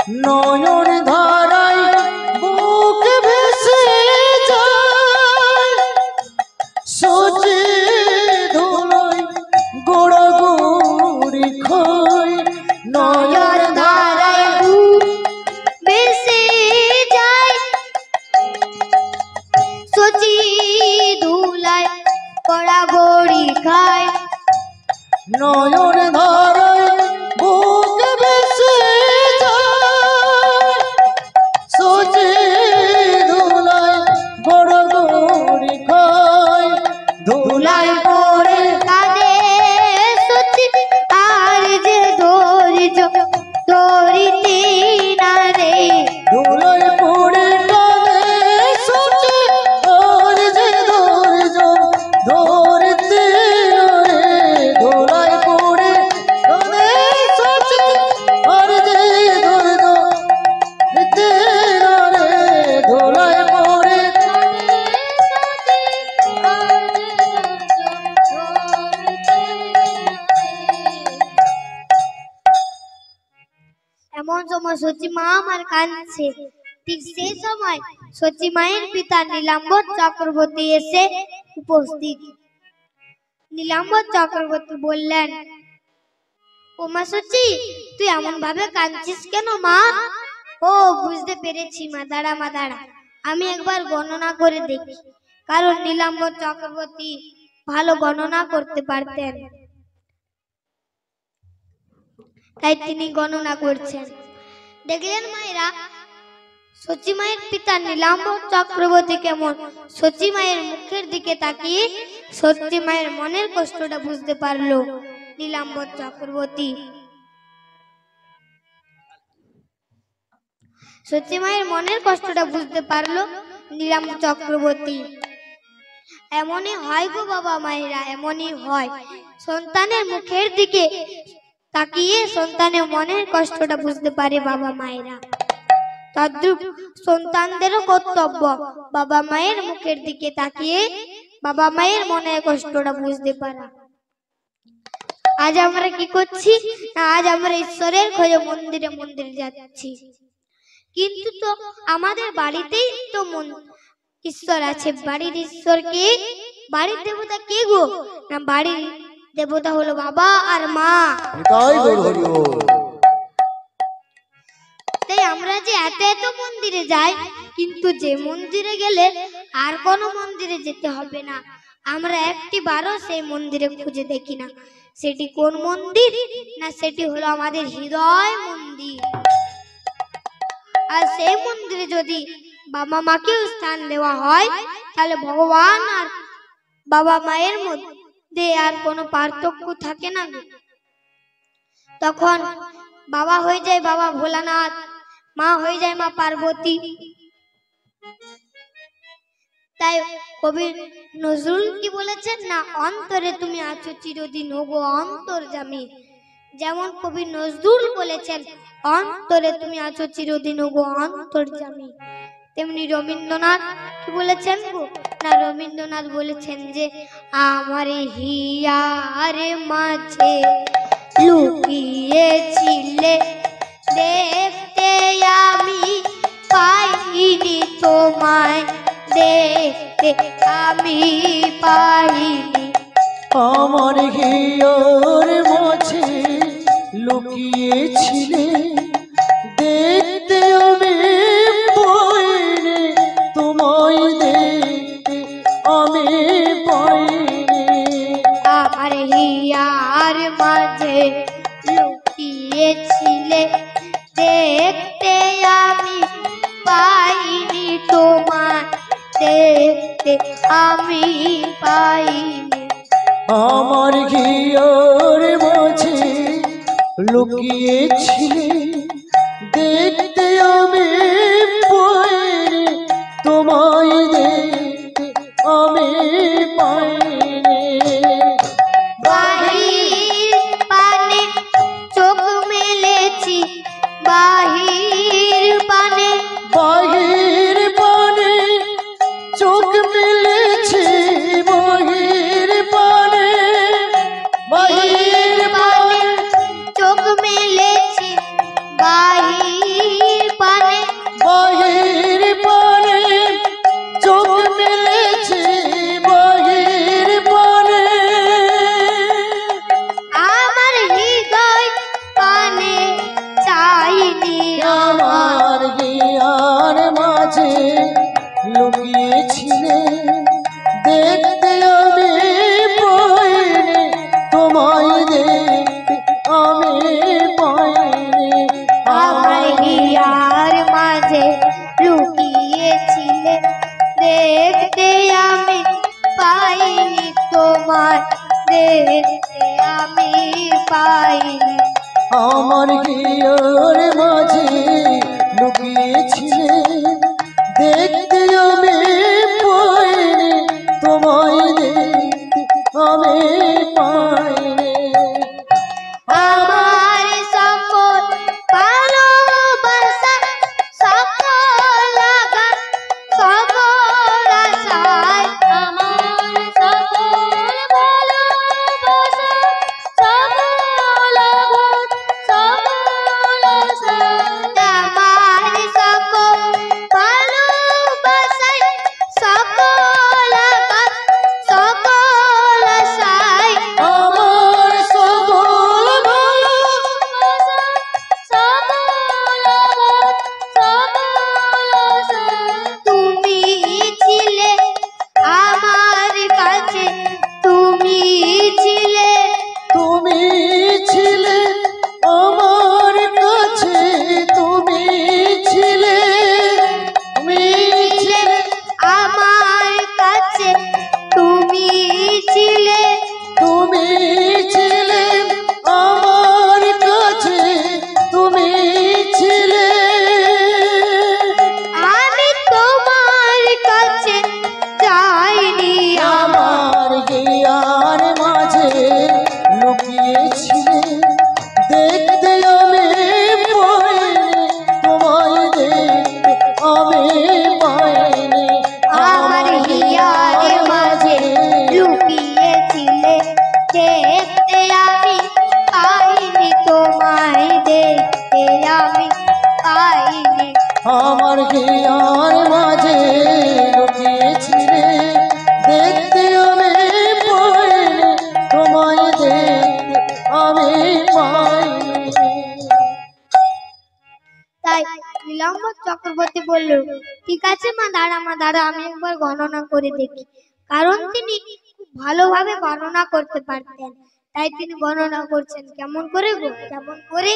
নয়ন ধারায় বুক ভেসে যায়, সূচি ধুলোয় গোড়াগড়ি খয়। নয়ন ধারায় বুক ভেসে যায়, সূচি ধুলায় গড়াগড়ি খায়। নয়ন ধারায় বুক ভেসে যায়, সূচি ধুলায় গোড়াগড়ি খয়। ধুলায় পড়ে কাঁদে সূচি আর যে ধৈর্য ধরিতে না রে। ধুলায় পড়ে কাঁদে সূচি আর যে ধৈর্য ধরতে না রে। ধুলায় পড়ে কাঁদে সূচি আর যে ধৈর্য ধরতে না রে। ধুলায় পড়ে এমন সময় সচি মা আমার কাঁদছে। ঠিক সেই সময় সচি মায়ের পিতা নীলাম্বর চক্রবর্তী এসে উপস্থিত। নীলাম্বর চক্রবর্তী বললেন, ও মা সচি, তুই এমন ভাবে কাঁদছিস কেন মা? ও বুঝতে পেরেছি মা, দাঁড়া মা দাঁড়া, আমি একবার গণনা করে দেখি। কারণ নীলাম্বর চক্রবর্তী ভালো গণনা করতে পারতেন, তাই তিনি গণনা করছেন। দেখলেন মায়েরা, সচি মায়ের পিতা নীলাম্বর চক্রবর্তী কেমন সচি মায়ের মুখের দিকে তাকিয়ে সচি মায়ের মনের কষ্টটা বুঝতে পারলো নীলাম্বর চক্রবর্তী। সচি মায়ের মনের কষ্টটা বুঝতে পারলো নীলাম্বর চক্রবর্তী। এমনই হয় গো বাবা মায়েরা, এমনই হয়। সন্তানের মুখের দিকে তাকিয়ে সন্তানের মনের কষ্টটা বুঝতে পারে বাবা মায়েরা। তদ্রূপ সন্তানদেরও কর্তব্য বাবা মায়ের মুখের দিকে তাকিয়ে বাবা মায়ের মনের কষ্টটা বুঝতে পারা। আজ আমরা কি করছি? আজ আমরা ঈশ্বরের খোঁজে মন্দিরে মন্দিরে যাচ্ছি, কিন্তু তো আমাদের বাড়িতেই তো ঈশ্বর আছে। বাড়ির ঈশ্বর কে? বাড়ির দেবতা কে গো? না, বাড়ির দেবতা হলো বাবা আর মা। তাই আমরা যে এত এত মন্দিরে যাই, কিন্তু যে মন্দিরে গেলে আর কোনো মন্দিরে যেতে হবে না, আমরা একটি বারও সেই মন্দিরে খুঁজে দেখি না। সেটি কোন মন্দির? না, সেটি হলো আমাদের হৃদয় মন্দির। আর সেই মন্দিরে যদি বাবা মাকেও স্থান দেওয়া হয়, তাহলে ভগবান আর বাবা মায়ের মধ্যে আর কোনো পার্থক্য থাকে না। তখন বাবা হয়ে যায় বাবা ভোলানাথ, মা হয়ে যায় মা পার্বতী। তাই কবি নজরুল কি বলেছেন না, অন্তরে তুমি আছো চিরদিন ওগো অন্তর্যামী। যেমন কবি নজরুল বলেছেন অন্তরে তুমি আছো চিরদিন ওগো অন্তর্যামী, তেমনি রবীন্দ্রনাথ কি বলেছেন গো? না, রবীন্দ্রনাথ বলেছেন যে আমার হিয়ার মাঝে লুকিয়েছিলে দেখতে আমি পাইনি তোমায়, দেখতে আমি পাইনি। আমার হিয়ার মাঝে লুকিয়েছিলে দেখতে আমি পাইনি তোমায়, দেখতে আমি পাইনি। আমার হিয়ার মাঝে লুকিয়েছিলে দেখতে আমি পাইনি তোমায়, দেখতে আমি পাইনি। আমার হিয়ার মাঝে লুকিয়েছিলে দেখতে আমি পাইনি তোমায়, দেখতে আমি পাইনি। বাহির পানে চোখ মেলেছি, বাহির পানে বাহির পানে চোখ মেলেছি, বাহির পানে বাহির পানে চোখ মেলেছি, বাহির পাইনি। আমার হিয়ার মাঝে লুকিয়েছিলে, দেখতে আমি পাইনি, তোমায় দেখতে আমি পাইনি। আমার সকল ভালোবাসা, সকল আঘাত, সকল আশায়, আমার সকল ভালোবাসা, সকল আঘাত, সকল আশায়, আমার সকল ভালোবাসায়, সকল আঘাত, সকল আশায়, আমার সকল ভালোবাসা, সকল আঘাত, সকল আশায়, তুমি ছিলে আমার কাছে, তুমি ছিলে, তুমি ছিলে আমার কাছে, তুমি ছিলে, তুমি ছিলে, আমার কাছে, তুমি ছিলে, তুমি ছিলে আমার কাছে, তুমি ছিলে। আমি তোমার কাছে যাইনি, আমার হিয়ার মাঝে লুকিয়েছিলে, দেখতে আমি পাইনি, তোমায় দেখতে আমি পাইনি। আমার হিয়ার মাঝে লুকিয়েছিলে, দেখতে আমি পাইনি, তোমায় দেখতে আমি পাইনি। আমার হিয়ার মাঝে লুকিয়েছিলে, দেখতে আমি পাইনি, তোমায় দেখতে আমি পাইনি। তাই নীলাম্বর চক্রবর্তী বলল, ঠিক আছে মা, দাঁড়া, আমি একবার গণনা করে দেখি। কারণ তিনি খুব ভালোভাবে গণনা করতে পারতেন, তাই তিনি গণনা করছেন। কেমন করে গো, কেমন করে?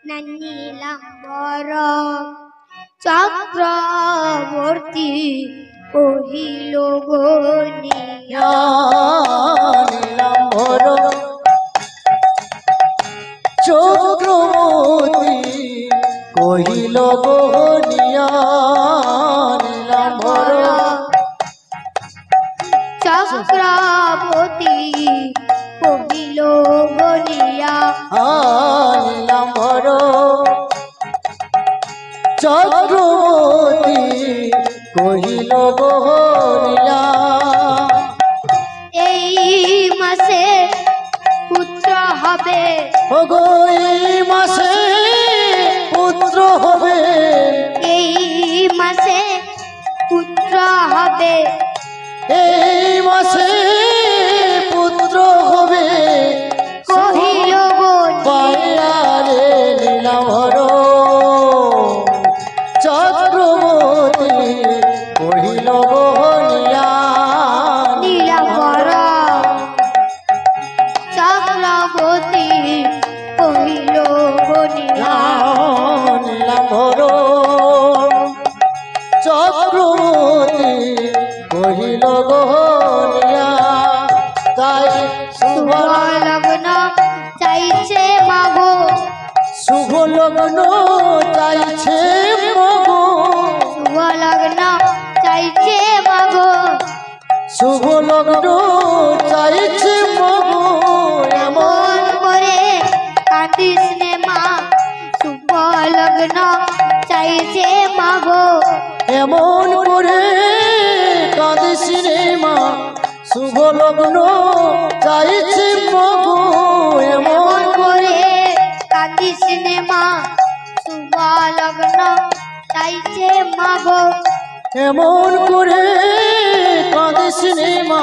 না নীলাম্বর চক্রবর্তী কহিল গো নিয়া, নীলাম্বর চক্রবর্তী কহিল গো নিয়া, নীলাম্বর চক্রবর্তী কহিল গো নিয়া, নীলাম্বর চক্রবর্তী কহিল গো নিয়া, এই মাসে পুত্র হবে, ওগো এই মাসে পুত্র হবে, এই মাসে পুত্র হবে, এই মাসে পুত্র হবে। কহিল গো বাইরে নীলাম্বর চক্রবর্তী কহিল গো নিয়া, নীলাম্বর চক্রবর্তী কহিল গো নিয়া, নীলাম্বর চক্রবর্তী কহিল গো নিয়া। তাই শুভ লগ্ন চাইছে মাগো, শুভ লগ্ন চাইছে মগো, শুভ লগ্ন চাইছে মাগো, শুভ লগ্ন চাইছে মগো, এমন এমন করে কাঁদিস নে মা, শুভ লগ্ন চাইছে মাগো, এমন করে কাঁদিস রে মা, শুভ লগ্ন চাইছে মগো, এমন এমন করে কাঁদিস নে মা, শুভ লগ্ন চাইছে মাগো, এমন করে কাঁদিস রে মা,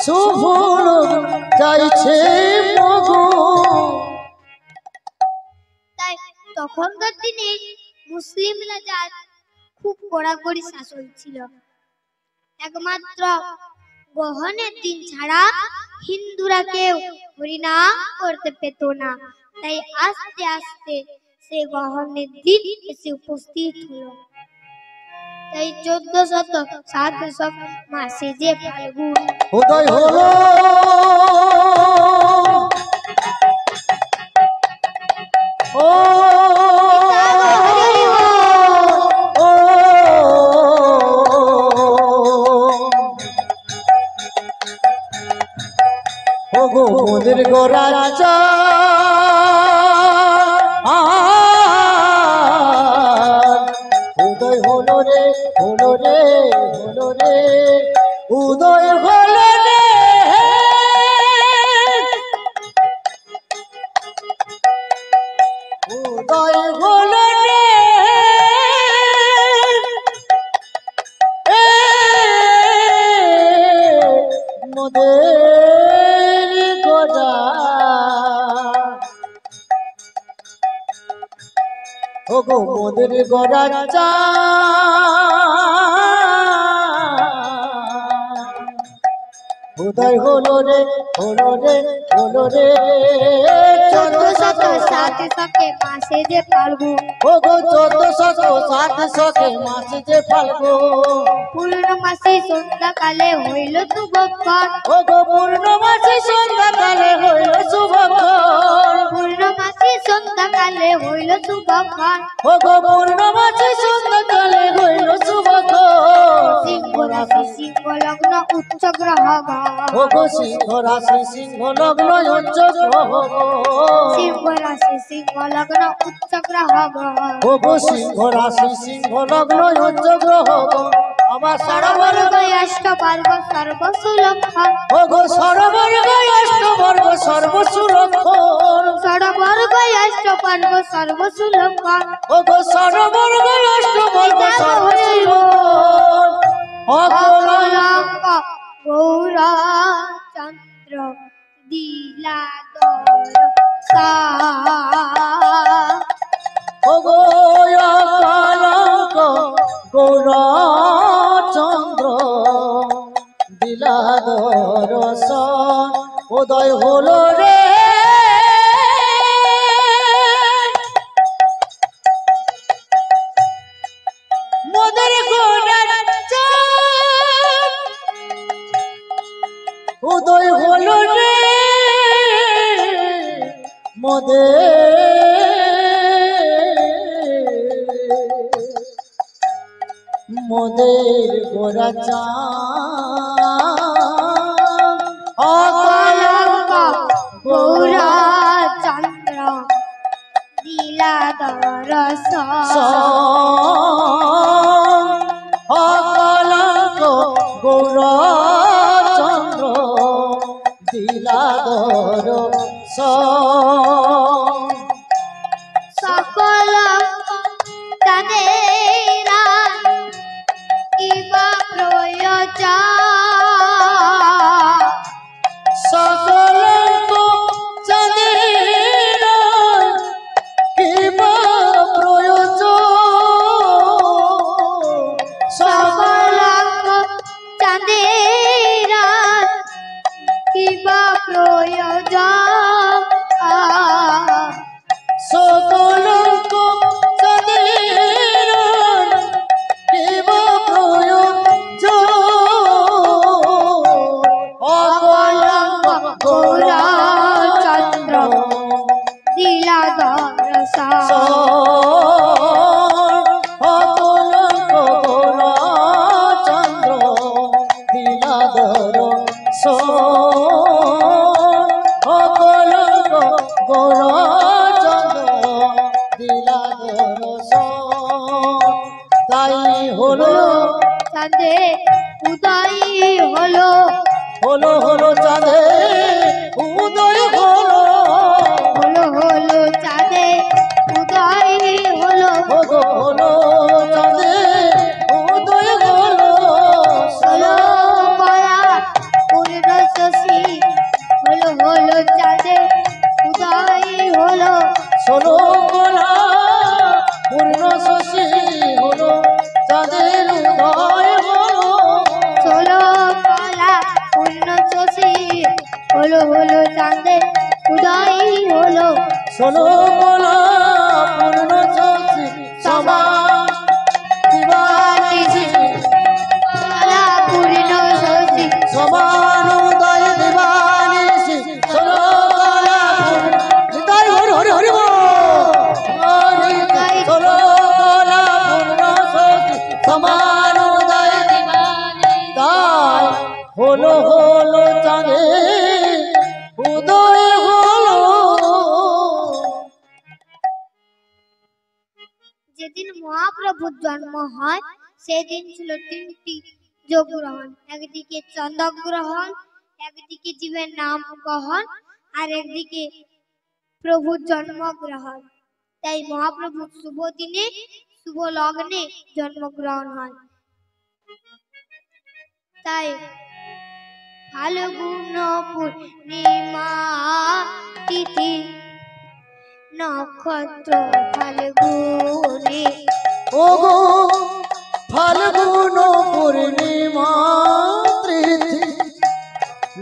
শুভ লগ্ন চাইছে মগো। তাই তখনকার দিনে মুসলিম রাজার খুব কড়াকড়ি শাসন ছিল। একমাত্র গ্রহণের দিন ছাড়া হিন্দুরা কেউ হরিনাম করতে পেত না। তাই আস্তে আস্তে সে গ্রহণের দিন এসে উপস্থিত হলো। তাই 1407 মাসে যে ফাল্গুন উদয় হলো ও ও ও গো মোদের গোরা রাজা উদয় হলো রে হলো রে হলো রে উদয় হলো রে উদয় হলো রে মোদের গোরা ও গো মোদের গোরা রাজা উদয় হলো রে হলো রে হলো রে চোদ্দ শত সাত শকে মাসে যে ফাল্গুন ও গো 1407 মাসে যে ফাল্গুন পূর্ণমাসী সন্ধ্যাকালে হইল শুভক্ষণ ও গো পূর্ণমাসী সন্ধ্যাকালে হইল শুভক্ষণ পূর্ণমাসী সন্ধ্যাকালে হইল শুভক্ষণ ও গো পূর্ণমাসী সন্ধ্যাকালে হইল শুভক্ষণ সিংহ রাশি সিংহ লগ্ন উচ্চ গ্রহগণ ও গো সিংহ রাশি সিংহ লগ্ন উচ্চ গ্রহ সিংহ রাশি সিংহ লগ্ন উচ্চ গ্রহগণ ও গো সিংহ রাশি সিংহ লগ্ন উচ্চ গ্রহ আমার সরবর্গ অষ্টবর্গ সর্বসুলক্ষণ ও গো সরবর্গ অষ্টবর্গ সর্বসুলক্ষণ ষড়বর্গ অষ্টবর্গ সর্বসুলক্ষণ ও গো সরবর্গ অষ্টবর্গ সর্বসুলক্ষণ অকলঙ্ক গৌরচন্দ্র দিলাদর সা ও গো অকলঙ্ক গৌরচন্দ্র দিলাদর সন উদয় হলো রে মোদের গোরা রাজা উদয় হলো রে মোদের গোরা চাঁদ অকলঙ্ক গৌরচন্দ্র দিলাদর সা অকলঙ্ক গৌরচন্দ্র দিলাদর সকল তাদেরা কিবা প্রয়োজন সকলঙ্ক চাঁদের কিবা প্রয়োজন সকল চাঁদেরা কিবা প্রয়োজন সকলঙ্ক চাঁদের কিবা প্রয়োজন অকলঙ্ক গৌরচন্দ্র দিলাদর সা অকলঙ্ক গৌরচন্দ্র দিলাদর অকলঙ্ক গৌরচন্দ্র দিলাদর তাই হলো চাঁদে উদয় হলো হলো হলো চাঁদে উদয় হলো হলো হলো চাঁদে উদয় হলো হলো হলো চাঁদে উদয় হলো হলো কয়া পূর্ণ শশী হলো হলো চাঁদে উদয় হলো ষোলো গোলা পূর্ণ শশী হলো চাঁদের উদয় হলো ষোলো কলা পূর্ণ শশী হলো হলো চাঁদে উদয় হলো ষোলো গোলা পূর্ণ শশী সমান দিবানিশি কলা পূর্ণ শশী সমান উদয় দিবানিশি ষোলো গোলা হরি হরি হরি বল যেদিন মহাপ্রভুর জন্ম হয় সেদিন ছিল তিনটি যোগ গ্রহণ, একদিকে চন্দ্রগ্রহণ, একদিকে জীবের নাম গ্রহণ, আর একদিকে প্রভুর জন্মগ্রহণ। তাই মহাপ্রভুর শুভ দিনে শুভ লগ্নে জন্মগ্রহণ হয়। তাই ফাল্গুন পূর্ণিমা তিথি নক্ষত্র ফাল্গুনে, ওগো ফাল্গুন পূর্ণিমা তিথি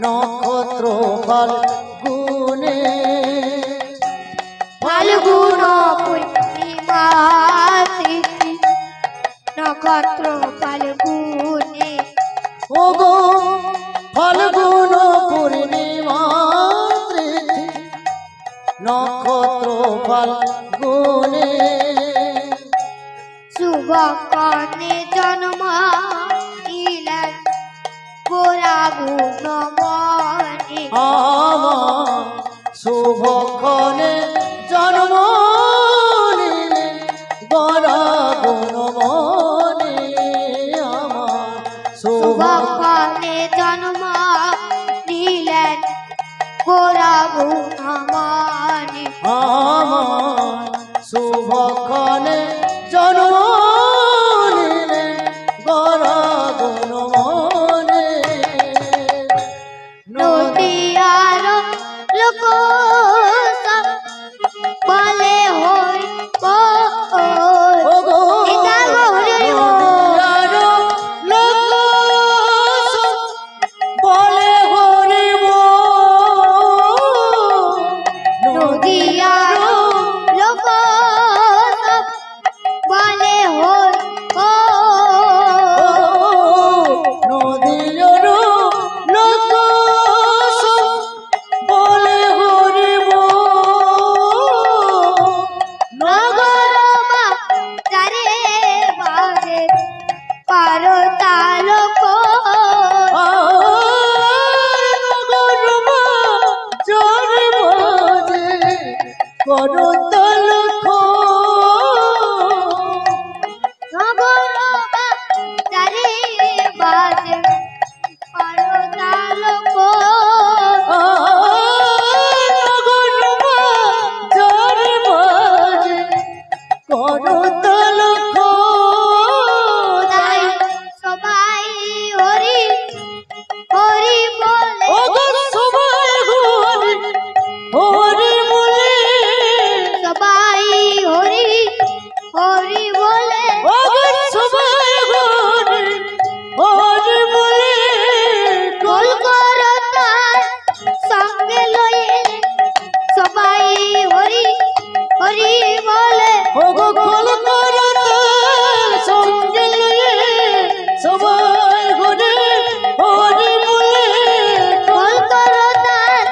নক্ষত্র ফাল্গুনে, ফাল্গুন পূর্ণিমা তিথি নক্ষত্র ফাল্গুনে, ওগো ফাল্গুন পূর্ণিমা তিথি নক্ষত্র ফাল্গুনে, শুভ কর্ণে জন্ম নিলেন গোরা গুণমণি, আমার শুভক্ষণে জন্ম নিলে গড়া গুণমণি, আমার শুভ কর্ণে জন্ম নিলেন গোরা গুণমণি, আমার শুভক্ষণে জন্ম নিলে গড়া গুণমণি, নদিয়ার লোক সব বলে হরি বল, ওগো এটা হরি বল। নদিয়ার লোক সব বলে হরি বল, নদিয়ার লোক সব বলে হরি বল, নদিয়ার লোক সব বলে হরি বল, নগর বাজারে বাজে পারো তালক, নগর বাজারে বাজে পারো তালক, তাই সবাই হরি হরি বলে, সবাই হরি হরি বলে, কলকাতার সঙ্গে লয়ে সবাই হরি হরি বলে, সবাই ঘরে হরি বলে, কলকাতার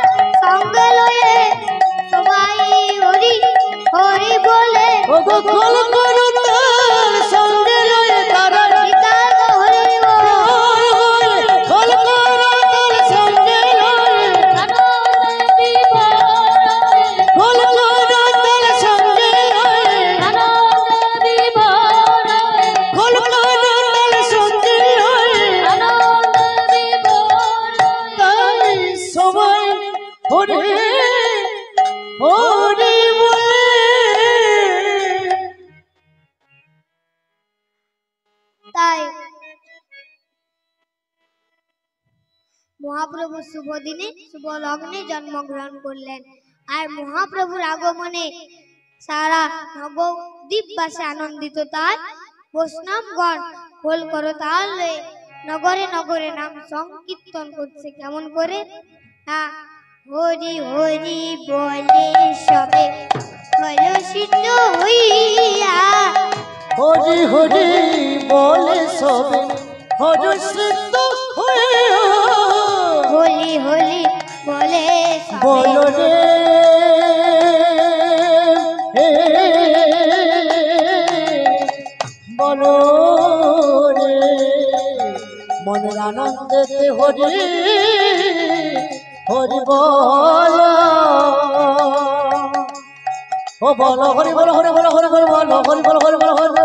সঙ্গে লয়ে সবাই হরি হরি বলে, ওগো কলকাতার সঙ্গে লয়ে তারা গীতার হরি বল, কলকাতার সঙ্গে লয়ে আনন্দ বিভোর, কলকাতার সঙ্গে লয়ে আনন্দ বিভোর, কলকাতার সঙ্গে লয়ে আনন্দ বিভোর, তাই সবাই হরি হরি বলে। তাই মহাপ্রভু শুভ দিনে শুভ লগ্নে জন্মগ্রহণ করলেন। আর মহাপ্রভুর আগমনে সারা নবদ্বীপবাসী আনন্দিত। তাই বৈষ্ণবগণ খোল করো তাল লয়ে নগরে নগরে নাম সংকীর্তন করছে। কেমন করে? না, হরি হরি বলে সবে হলো সিদ্ধ হইয়া, হরি হরি বলে সবে হরি সিদ্ধ হইয়া, হোলি হোলি বলে সবে বলো রে বলো রে মনের আনন্দেতে হরি হরি বল, ও বলো হরি বলো হরি বলো হরি বলো বলো হরি বলো হরি বলো হরি বলো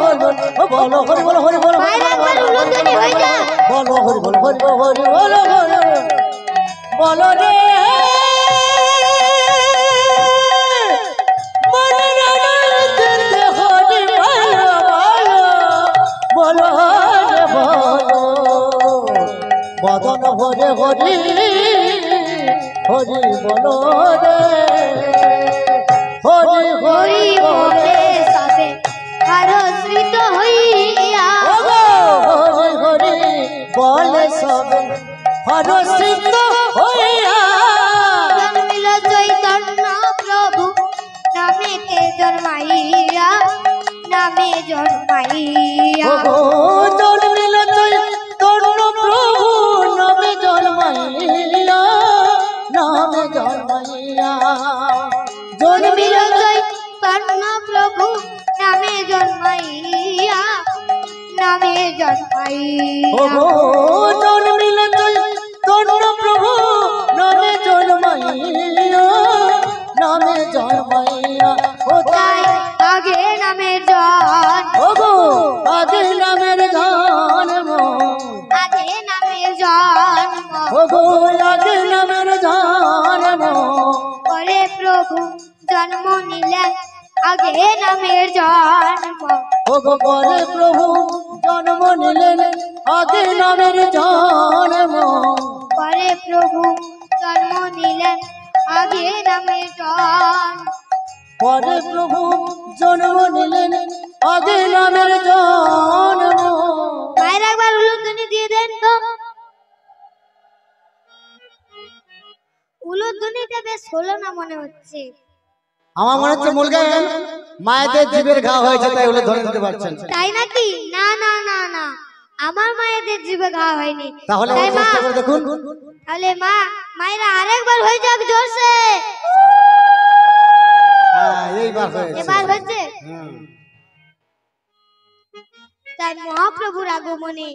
বলো ও বলো হরি বলো হরি বলো মায়ের একবার উলুধ্বনি হয়ে যা। বলো হরি বলো হরি বলো হরি বলো বলো বলো রে বলো রে বলো বদন হরে হরি হরি বলো রে হরি হরি হরি বলে সবে হরশ্রিত হইয়া হরি হরি বলে সবে হরষিত হইয়া জন্মিল চৈতন্য প্রভু নামে কে জন্মাইয়া নামে জন্মাইয়া জন্মিল চৈতন্য প্রভু নামে জন্মাইয়া নামে জন্মাইয়া জন্মিল চৈতন্য প্রভু নামে জন্মাইয়া নামে জন্মাইয়া জন্মিল চৈতন্য প্রভু নামে জন্মাইয়া নামে জন্মাইয়া তাই আগে নামের জন আগে নামের জন্ম আগে নামের জন্ম আগে নামের জন্ম করে প্রভু জন্ম নিলেন আগে নামের জন্ম পরে প্রভু জন্ম নিলেন আগে নামের জন্ম করে প্রভু জন্ম নিলেন আগে নামের জন্ম পরে প্রভু জন্ম নিলেন আগে নামের জন্ম মায়ের একবার উলুধ্বনি দিয়ে দেন তো। উলুধ্বনিটা বেশ হলো না মনে হচ্ছে। আমার মনে হচ্ছে মূল গায়ে মায়েদের জীবের ঘা হয়েছে তাই হলে ধরে দিতে পারছেন তাই নাকি? না না না না, আমার মায়েদের জিভে ঘা হয়নি। তাহলে তাই মা, চেষ্টা করে দেখুন তাহলে মায়েরা আরেকবার হয়ে যাক জোরসে। হ্যাঁ এইবার হয়েছে এবার হচ্ছে। তাই মহাপ্রভুর আগমনে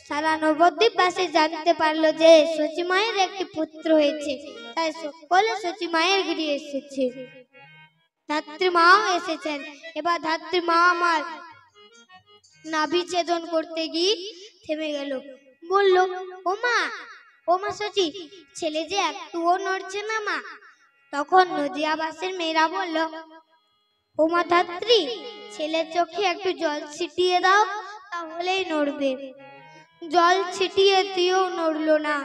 সারা নবদ্বীপবাসী জানতে পারলো যে সচি মায়ের একটি পুত্র হয়েছে। তাই সকলে সচি মায়ের গিয়ে এসেছে, ধাত্রী মাও এসেছেন। এবার ধাত্রী মা আমার নাভি ছেদন করতে গিয়ে থেমে গেল, বলল ও মা সচি, ছেলে যে একটুও নড়ছে না মা। তখন নদিয়াবাসীর মেয়েরা বলল, ও মা ধাত্রী, ছেলের চোখে একটু জল ছিটিয়ে দাও, তাহলেই নড়বে। জল ছিটিয়ে দিয়েও নড়লো না।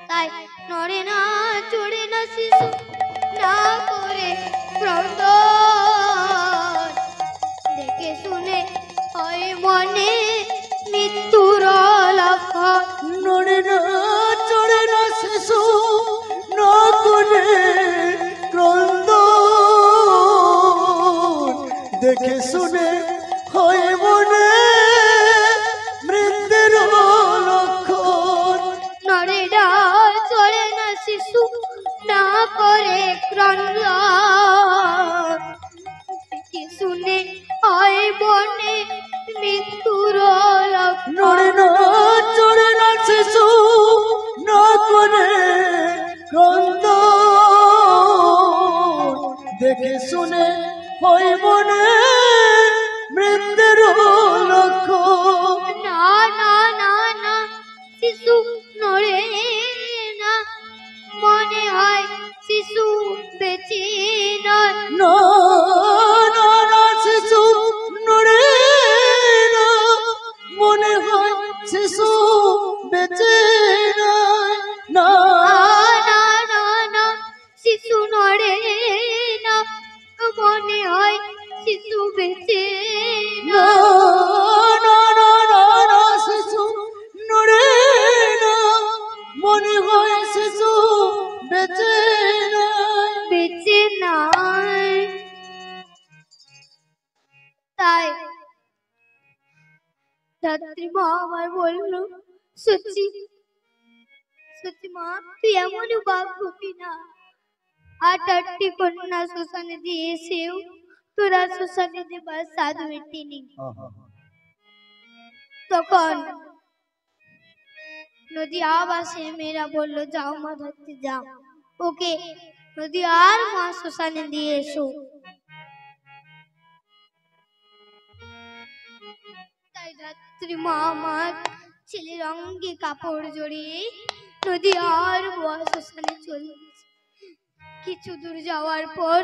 তাই নড়ে না চড়ে না শিশু না করে ক্রন্দন, দেখে শুনে হয় মনে মৃত্যুর লক্ষণ। নড়ে না চড়ে না শিশু না করে ক্রন্দন, দেখে শুনে হয় মনে মৃত্যুর লক্ষণ। নড়ে না চড়ে না শিশু না করে ক্রন্দন, দেখে শুনে হয় মনে মৃত্যুর লক্ষণ। নড়ে না চড়ে না শিশু না করে ক্রন্দন, দেখে শুনে হয় মনে মৃত্যুর লক্ষণ। না না না না, শিশু নড়ে না, মনে হয় শিশু বেঁচে নয়। না না না শিশু নড়ে না, মনে হয় শিশু বেঁচে নাই। না না না না, শিশু নড়ে না, মনে হয় শিশু বেঁচে না নয়। না না না না শিশু নড়ে না, মনে হয় শিশু বেঁচে নাই। বেঁচে নাই। তাই ধাত্রী মা আমার বলল, সচি সচি মা, তুই এমনই ভাববি না। 8টি কন্যা শ্মশানে দিয়েছেও তোরা শ্মশানে দেবার স্বাদ মেটেনি। তখন নদী আবার সে মেয়েরা বললো, যাও মা ধরতে যাও, ওকে নদী আর মা শ্মশানে দিয়ে এসো। তাই রাত্রি মা আমার ছেলের অঙ্গে কাপড় জড়িয়ে নদী আর মা শ্মশানে চলে। কিছু দূর যাওয়ার পর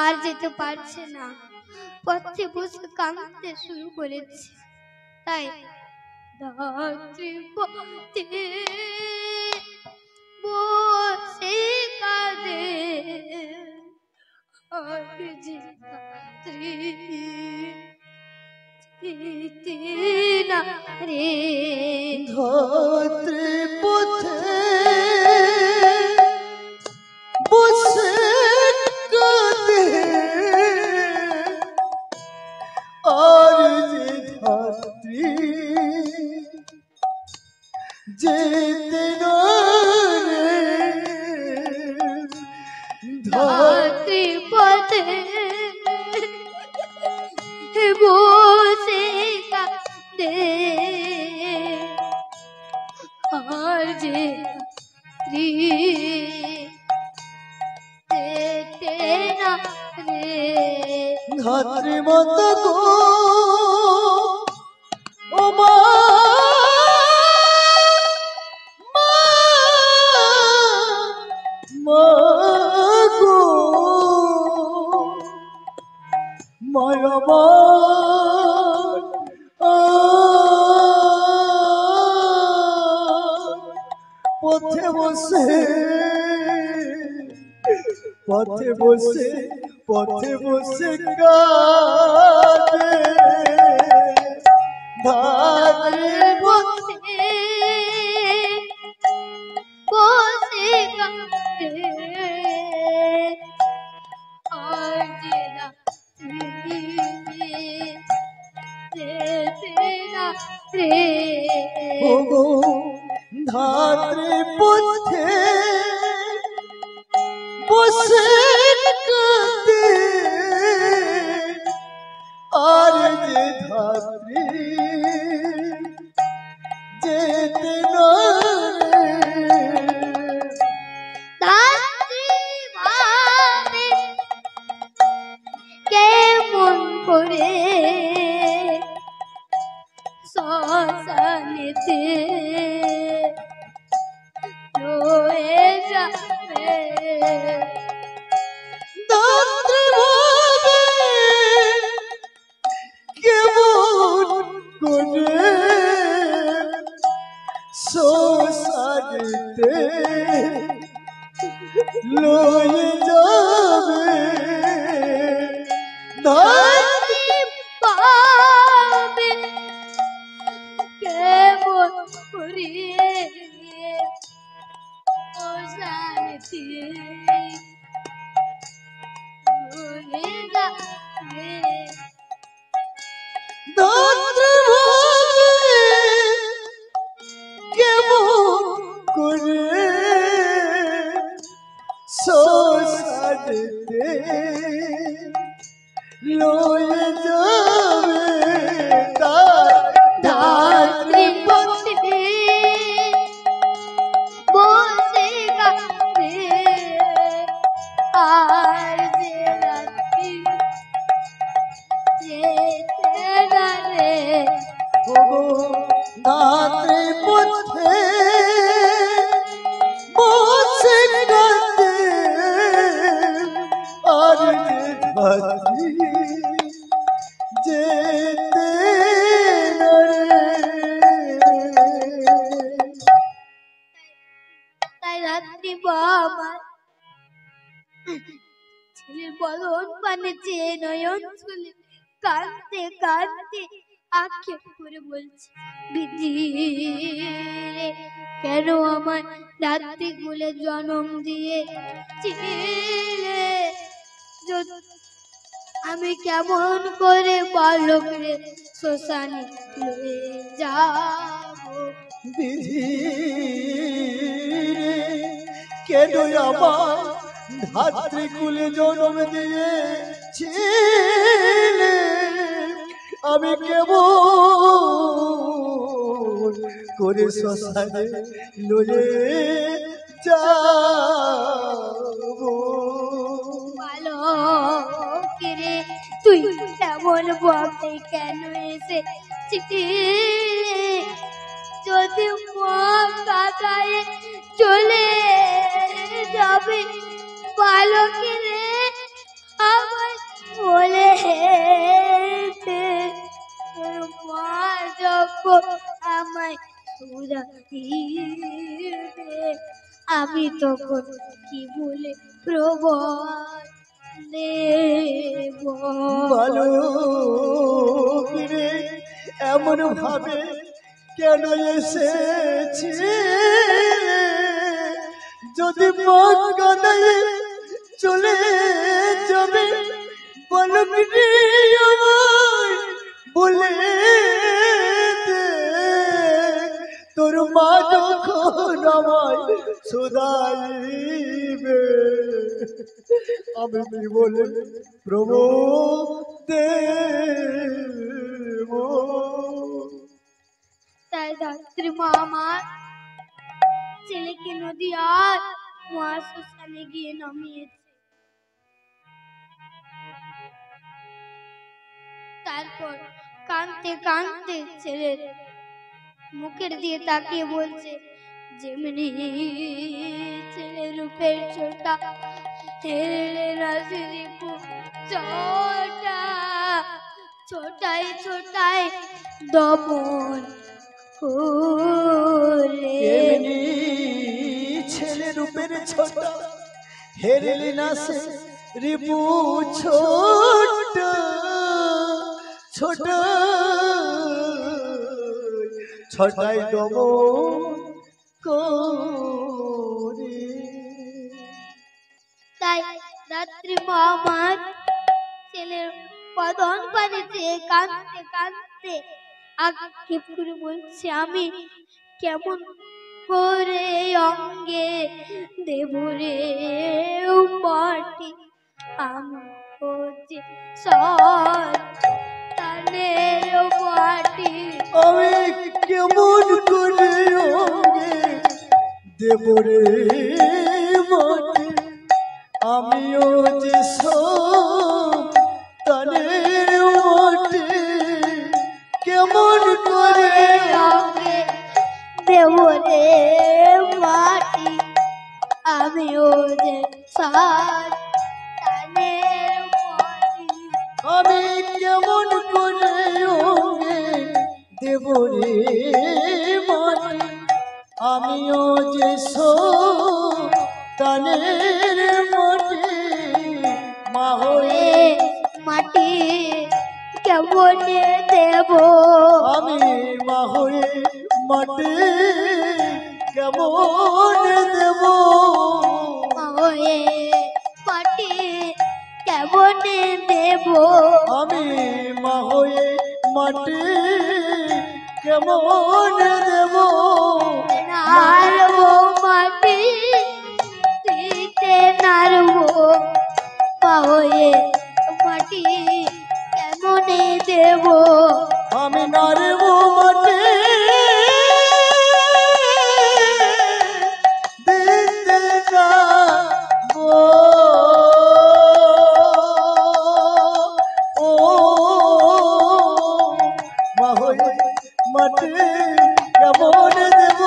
আর যেতে পারছে না, পথে বসে কাঁদতে শুরু করেছে। তাই রাত্রি পথে বসে কাঁদে, আর যে রাত্রি যেতে না রে। ধাত্রী পথে বসে কাঁদে, আর যে ধাত্রী যেতে না রে। ধাত্রী পথে বসে কাঁদে, আর যে যেতে না রে। ধাত্রী মাতা গো, ও মা, মা গো, মায়া মা, পথে বসে, পথে বসে, পথে বসে কাঁদে। ধাত্রী পথে বসে কাঁদে, আর যে রাত্রি যেতে না রে। ওগো ধাত্রী পথে বসে কাঁদে, আর যে ধাত্রী যেতে না রে। ধাত্রী ভাবে কেমন করে শ্মশানেতে রয়ে যাবে। ধাত্রী ভাবে কেমন করে শ্মশানেতে লয়ে যাবে। ধাত্রী ভাবে কেমন করে শ্মশানেতে রয়ে যাবে। ধাত্রী ভাবে কেমন করে শ্মশানেতে লয়ে যাবে। ধাত্রী পথে বসে কাঁদে, আর যে রাত্রি যেতে না রে। ওগো ধাত্রী পথে বসে কাঁদে, আর যে ধাত্রী যেতে না রে। তাই রাত্রি বাবা ছেলের বদন পানে চেয়ে নয়ন ছুলে কাঁদতে কাঁদতে আক্ষেপ করে বলছে, বিধি রে, কেন আমার রাত্রি গুলে জন্ম দিয়ে আমি কেমন করে বালক রে শ্মশানে লয়ে যাব। বিধি রে, কেন আমার ধাত্রী কুলে জন্ম দিয়েছিলে, আমি কেমন করে শ্মশানে লয়ে যাবো। ভালো কিরে তুই এমন ভাবে কেন এসেছিস? যদি মা কাকায় চলে যাবে ভালো কিরে আমার বলে দে। তোর মা যখন আমায় সুধা দিবে আমি তখন কি বলে প্রবল দেব? ভালো রে এমন ভাবে কেন এসেছি? যদি মন কাদায় চলে যাবে বলবি আমায় বলে দে। তোর মা যখন আমায় শোধাইবে আমি কি বলে প্রভু দেব? তাই ধাত্রী মা আমার ছেলেকে নদী আর মহাশ্মশানে গিয়ে নামিয়েছে। তারপর কাঁদতে কাঁদতে ছেলের মুখের দিয়ে তাকিয়ে বলছে, যেমনি ছেলের রূপের ছোটা হেরে রাজনীপু ছোটা ছোটাই ছোটাই দমন করে। এমনি ছেলে রূপের ছোট হেরেলি না সে রিপু ছোট ছোট ছোটাই দম করে। তাই রাত্রি মা আমার ছেলের বদন পানিতে কাঁদতে কাঁদতে আক্ষেপ করে বলছে, আমি কেমন করে অঙ্গে দেবরে মাটি? আমি হচ্ছে সন্তানের মাটি। আমি কেমন করে অঙ্গে দেবরে মাটি? আমিও যে সন্তানের মাটি। কেমন করে অঙ্গে দেবরে মাটি? আমিও যে সন্তানের মাটি। আমি কেমন করে অঙ্গে দেবরে মাটি? আমিও যে সন্তানের মাটি। মা হয়ে মাটি কেমন দেব? আমি মা হয়ে মাটি কেমন দেব? হয়ে মাটি কেমন দেব? আমি মা হয়ে মাটি কেমন দেব? নারবো মাটি দিতে নারবো হয়ে মাটি কেমন দেব? আমি নারব মাটি দিতে নারবো। ও মা হয়ে মাটি কেমন দেব?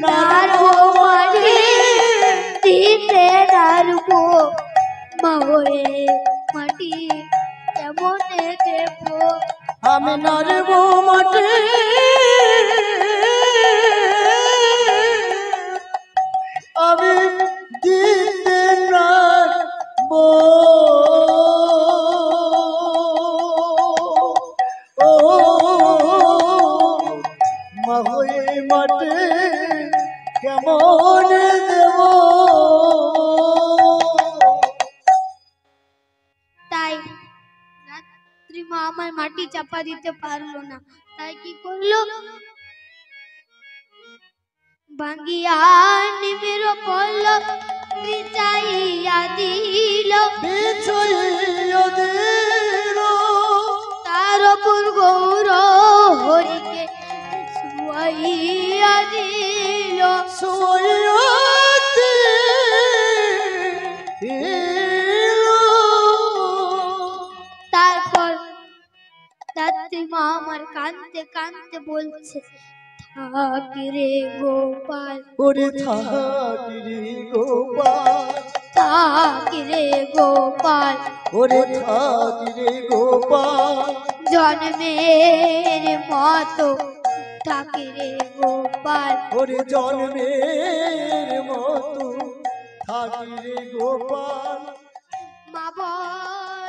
নারবো মাটি দিতে নারবো হয়ে মাটি কেমন দেব? আমি নারব মাটি আমি দিতে নারবো। ও মা হয়ে মাটি কেমন দেব? তাই রাত্রি মা আমার মাটি চাপা দিতে পারলো না। তাই কি করলো? ভাঙ্গিয়া নিমের পড়ল বিচাইয়া দিল বিছাইয়া দিল তার গৌর হরিকে শুয়াইয়া দিল। সয়াতে তারপর রাত্রি মা আমার কাঁদতে কাঁদতে বলছে, থাকি রে গোপাল, ওরে থাকি রে গোপাল, থাকি রে গোপাল, ওরে থাকি রে গোপাল, জন্মের মতো থাকি রে গোপাল। ওরে জন্মের মতো থাকি রে গোপাল। মা বল